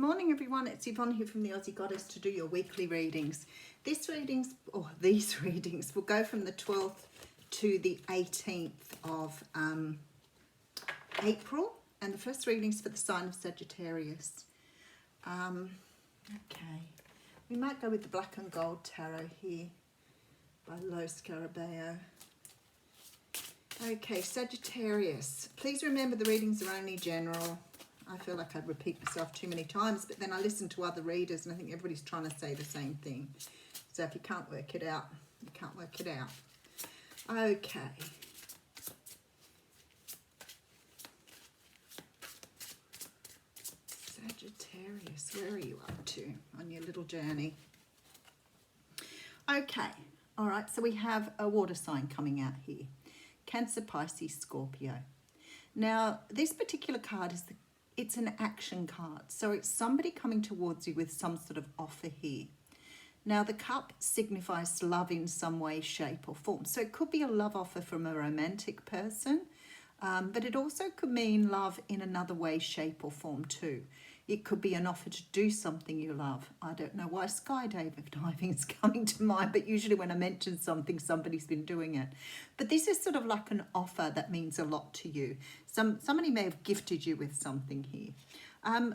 morning everyone, it's Yvonne here from the Aussie Goddess to do your weekly readings. These readings will go from the 12th to the 18th of April, and the first readings for the sign of Sagittarius. Okay, we might go with the Black and Gold Tarot here by Lo Scarabeo. Okay, Sagittarius, please remember the readings are only general. I feel like I repeat myself too many times, but then I listen to other readers and I think everybody's trying to say the same thing. So if you can't work it out, you can't work it out. Okay. Sagittarius, where are you up to on your little journey? Okay, all right, so we have a water sign coming out here. Cancer, Pisces, Scorpio. Now, this particular card is it's an action card. So it's somebody coming towards you with some sort of offer here. Now, the cup signifies love in some way, shape or form. So it could be a love offer from a romantic person, but it also could mean love in another way, shape or form too. It could be an offer to do something you love. I don't know why skydiving is coming to mind, but usually when I mention something, somebody's been doing it. But this is sort of like an offer that means a lot to you. Somebody may have gifted you with something here.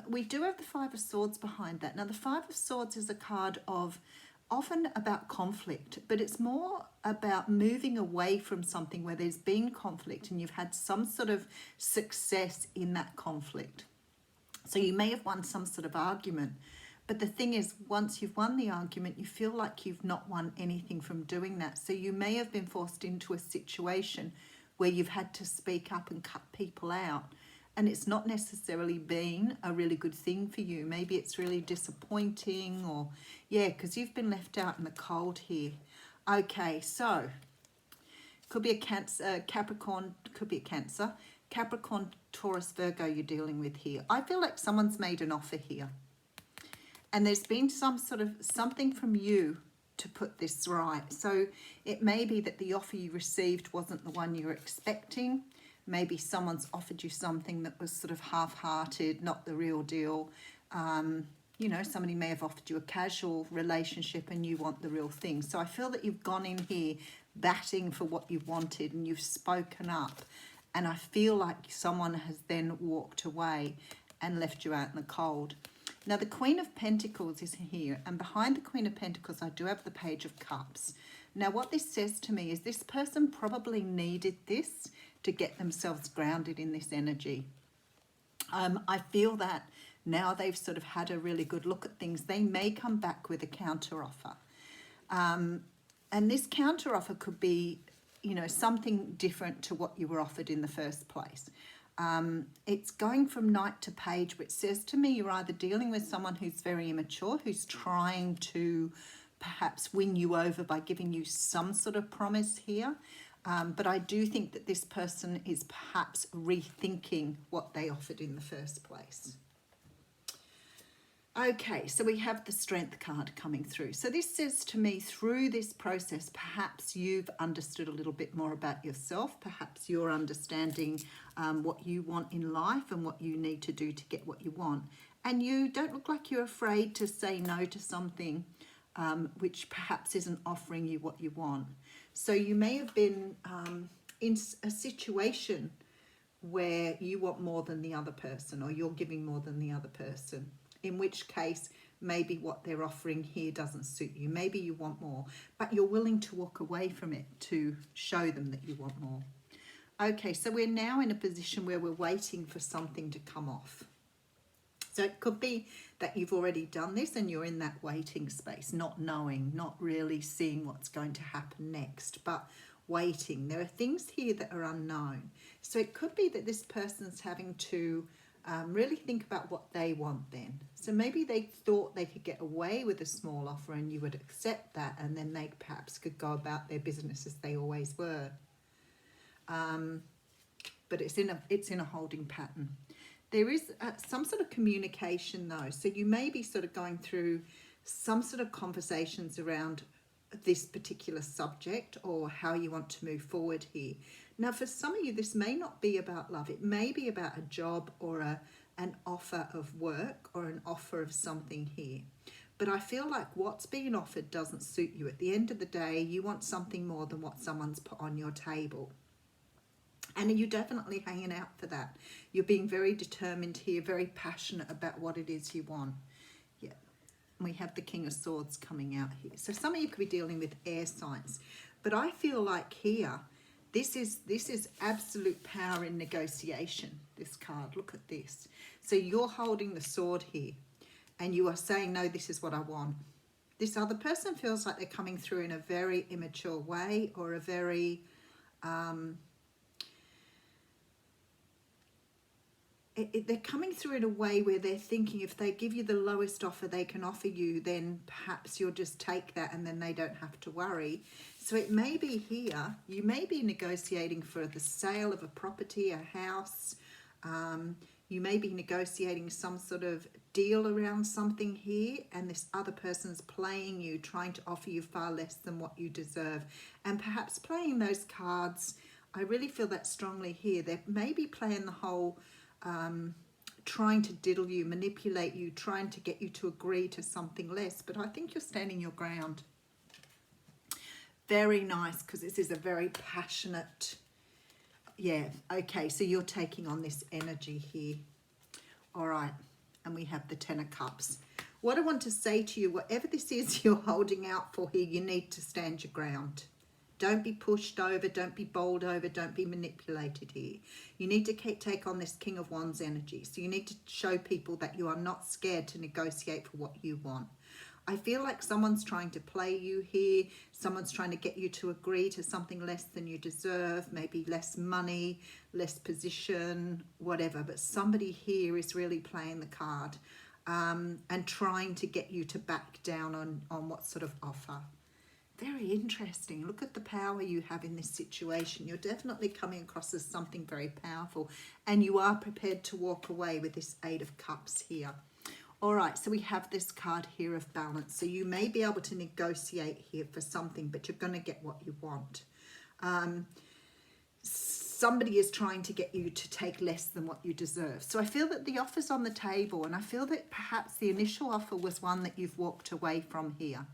We do have the Five of Swords behind that. Now, the Five of Swords is a card of often about conflict, but it's more about moving away from something where there's been conflict and you've had some sort of success in that conflict. So you may have won some sort of argument, but the thing is, once you've won the argument, you feel like you've not won anything from doing that. So you may have been forced into a situation where you've had to speak up and cut people out. And it's not necessarily been a really good thing for you. Maybe it's really disappointing or, yeah, because you've been left out in the cold here. Okay, so could be a Cancer, Capricorn, could be a Cancer. Capricorn, Taurus, Virgo you're dealing with here. I feel like someone's made an offer here. And there's been some sort of something from you to put this right. So it may be that the offer you received wasn't the one you were expecting. Maybe someone's offered you something that was sort of half-hearted, not the real deal. You know, somebody may have offered you a casual relationship and you want the real thing. So I feel that you've gone in here batting for what you wanted and you've spoken up. And I feel like someone has then walked away and left you out in the cold. Now, the Queen of Pentacles is here. And behind the Queen of Pentacles, I do have the Page of Cups. Now, what this says to me is this person probably needed this to get themselves grounded in this energy. I feel that now they've sort of had a really good look at things. They may come back with a counter offer. And this counter offer could be, you know, something different to what you were offered in the first place. It's going from Knight to Page, which says to me you're either dealing with someone who's very immature, who's trying to perhaps win you over by giving you some sort of promise here. But I do think that this person is perhaps rethinking what they offered in the first place. Okay, so we have the Strength card coming through. So this says to me, through this process, perhaps you've understood a little bit more about yourself. Perhaps you're understanding what you want in life and what you need to do to get what you want. And you don't look like you're afraid to say no to something which perhaps isn't offering you what you want. So you may have been in a situation where you want more than the other person, or you're giving more than the other person. In which case, maybe what they're offering here doesn't suit you. Maybe you want more, but you're willing to walk away from it to show them that you want more. Okay, so we're now in a position where we're waiting for something to come off. So it could be that you've already done this and you're in that waiting space, not knowing, not really seeing what's going to happen next, but waiting. There are things here that are unknown. So it could be that this person's having to really think about what they want then. So maybe they thought they could get away with a small offer and you would accept that, and then they perhaps could go about their business as they always were. But it's in a holding pattern. There is some sort of communication though. So you may be sort of going through some sort of conversations around this particular subject or how you want to move forward here. Now, for some of you, this may not be about love. It may be about a job or a an offer of work or an offer of something here. But I feel like what's being offered doesn't suit you. At the end of the day, you want something more than what someone's put on your table. And you're definitely hanging out for that. You're being very determined here, very passionate about what it is you want. Yeah. We have the King of Swords coming out here. So some of you could be dealing with air signs. But I feel like here, this is absolute power in negotiation, this card. Look at this. So you're holding the sword here. And you are saying, no, this is what I want. This other person feels like they're coming through in a very immature way, or a very, they're coming through in a way where they're thinking if they give you the lowest offer they can offer you, then perhaps you'll just take that and then they don't have to worry. So it may be here, you may be negotiating for the sale of a property, a house. You may be negotiating some sort of deal around something here, and this other person's playing you, trying to offer you far less than what you deserve. And perhaps playing those cards, I really feel that strongly here. They may be playing the whole trying to diddle you, manipulate you, trying to get you to agree to something less. But I think you're standing your ground. Very nice, because this is a very passionate... Yeah, okay, so you're taking on this energy here. All right, and we have the Ten of Cups. What I want to say to you, whatever this is you're holding out for here, you need to stand your ground. Don't be pushed over, don't be bowled over, don't be manipulated here. You need to take on this King of Wands energy. So you need to show people that you are not scared to negotiate for what you want. I feel like someone's trying to play you here. Someone's trying to get you to agree to something less than you deserve, maybe less money, less position, whatever. But somebody here is really playing the card and trying to get you to back down on what sort of offer. Very interesting. Look at the power you have in this situation. You're definitely coming across as something very powerful, and you are prepared to walk away with this Eight of Cups here. All right, so we have this card here of balance. So you may be able to negotiate here for something, but you're going to get what you want. Somebody is trying to get you to take less than what you deserve. So I feel that the offer's on the table, and I feel that perhaps the initial offer was one that you've walked away from here.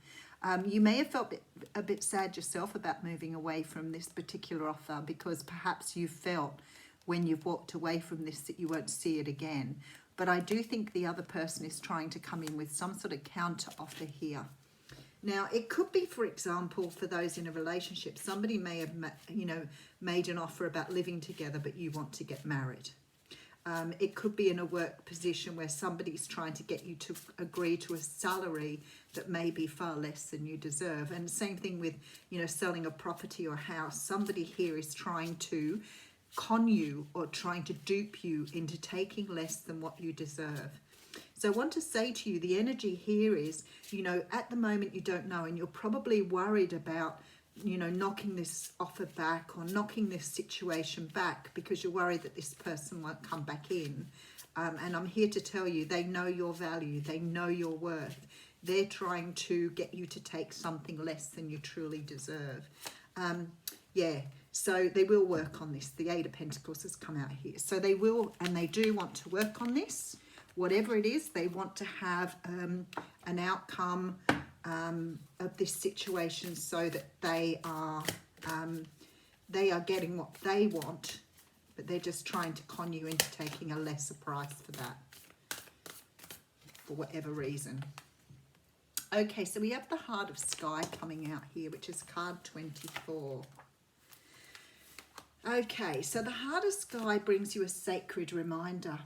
You may have felt a bit sad yourself about moving away from this particular offer, because perhaps you felt when you've walked away from this that you won't see it again. But I do think the other person is trying to come in with some sort of counter offer here. Now, it could be, for example, for those in a relationship, somebody may have, made an offer about living together, but you want to get married. It could be in a work position where somebody's trying to get you to agree to a salary that may be far less than you deserve. And same thing with, selling a property or a house. Somebody here is trying to con you or trying to dupe you into taking less than what you deserve. So I want to say to you, the energy here is, at the moment you don't know, and you're probably worried about, knocking this offer back or knocking this situation back because you're worried that this person won't come back in. And I'm here to tell you, they know your value, they know your worth. They're trying to get you to take something less than you truly deserve. So they will work on this. The Eight of Pentacles has come out here. So they will, and they do want to work on this. Whatever it is, they want to have an outcome of this situation so that they are getting what they want, but they're just trying to con you into taking a lesser price for that, for whatever reason. Okay, so we have the Heart of Sky coming out here, which is card 24. Okay, so the Heart of Sky brings you a sacred reminder.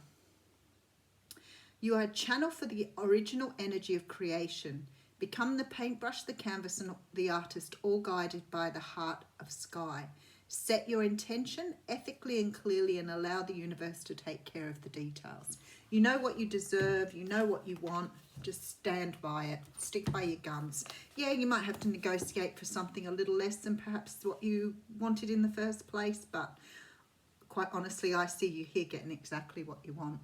You are a channel for the original energy of creation. Become the paintbrush, the canvas, and the artist, all guided by the Heart of Sky. Set your intention ethically and clearly and allow the universe to take care of the details. You know what you deserve, you know what you want, just stand by it, stick by your guns. Yeah, you might have to negotiate for something a little less than perhaps what you wanted in the first place, but quite honestly, I see you here getting exactly what you want.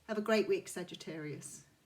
Have a great week, Sagittarius.